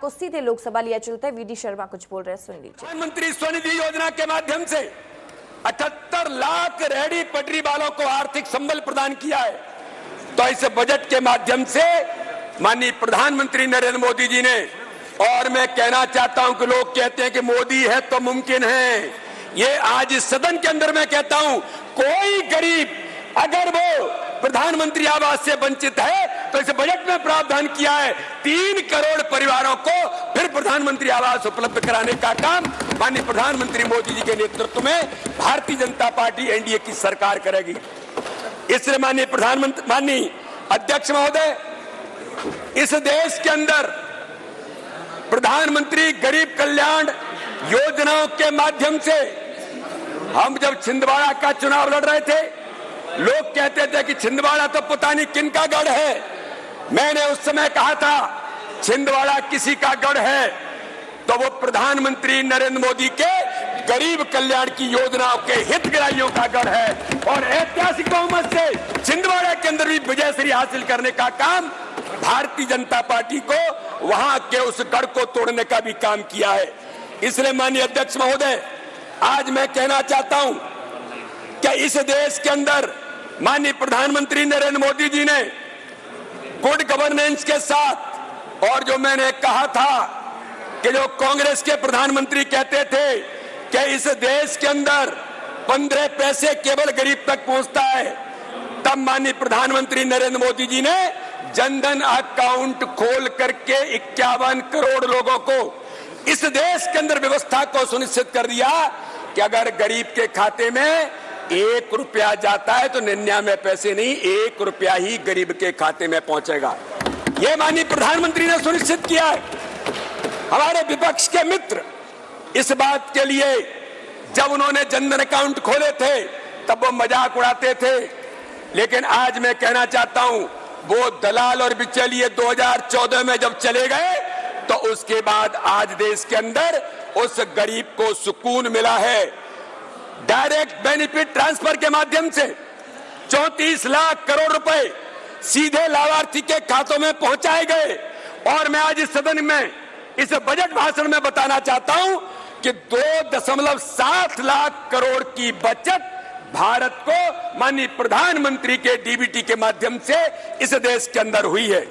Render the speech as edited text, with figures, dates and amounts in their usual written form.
को सीधे लोकसभा लिया चलता है। वीडी शर्मा कुछ बोल रहे हैं, सुन लीजिए। प्रधानमंत्री स्वनिधि योजना के माध्यम से 78 लाख रेहड़ी पटरी वालों को आर्थिक संबल प्रदान किया है। तो इस बजट के माध्यम से माननीय प्रधानमंत्री नरेंद्र मोदी जी ने, और मैं कहना चाहता हूं कि लोग कहते हैं कि मोदी है तो मुमकिन है, ये आज इस सदन के अंदर मैं कहता हूं, कोई गरीब अगर वो प्रधानमंत्री आवास से वंचित है तो इस बजट में प्रावधान किया है 3 करोड़ परिवारों को फिर प्रधानमंत्री आवास उपलब्ध कराने का काम माननीय प्रधानमंत्री मोदी जी के नेतृत्व में भारतीय जनता पार्टी एनडीए की सरकार करेगी। इसलिए माननीय अध्यक्ष महोदय, इस देश के अंदर प्रधानमंत्री गरीब कल्याण योजनाओं के माध्यम से हम जब छिंदवाड़ा का चुनाव लड़ रहे थे, लोग कहते थे कि छिंदवाड़ा तो पता नहीं किनका गढ़ है। मैंने उस समय कहा था छिंदवाड़ा किसी का गढ़ है तो वो प्रधानमंत्री नरेंद्र मोदी के गरीब कल्याण की योजनाओं के हितग्राहियों का गढ़ है, और ऐतिहासिक बहुमत से छिंदवाड़ा के अंदर भी विजयश्री हासिल करने का काम भारतीय जनता पार्टी को वहां के उस गढ़ को तोड़ने का भी काम किया है। इसलिए माननीय अध्यक्ष महोदय, आज मैं कहना चाहता हूं कि इस देश के अंदर माननीय प्रधानमंत्री नरेंद्र मोदी जी ने गुड गवर्नेंस के साथ, और जो मैंने कहा था कि जो कांग्रेस के प्रधानमंत्री कहते थे कि इस देश के अंदर 15 पैसे केवल गरीब तक पहुंचता है, तब माननीय प्रधानमंत्री नरेंद्र मोदी जी ने जनधन अकाउंट खोल करके 51 करोड़ लोगों को इस देश के अंदर व्यवस्था को सुनिश्चित कर दिया कि अगर गरीब के खाते में 1 रुपया जाता है तो 99 पैसे नहीं, 1 रुपया ही गरीब के खाते में पहुंचेगा। यह माननीय प्रधानमंत्री ने सुनिश्चित किया है। हमारे विपक्ष के मित्र इस बात के लिए जब उन्होंने जनधन अकाउंट खोले थे तब वो मजाक उड़ाते थे, लेकिन आज मैं कहना चाहता हूं, वो दलाल और बिचौलिए 2014 में जब चले गए तो उसके बाद आज देश के अंदर उस गरीब को सुकून मिला है। डायरेक्ट बेनिफिट ट्रांसफर के माध्यम से 34 लाख करोड़ रुपए सीधे लाभार्थी के खातों में पहुंचाए गए, और मैं आज इस सदन में इस बजट भाषण में बताना चाहता हूं कि 2.7 लाख करोड़ की बचत भारत को माननीय प्रधानमंत्री के डीबीटी के माध्यम से इस देश के अंदर हुई है।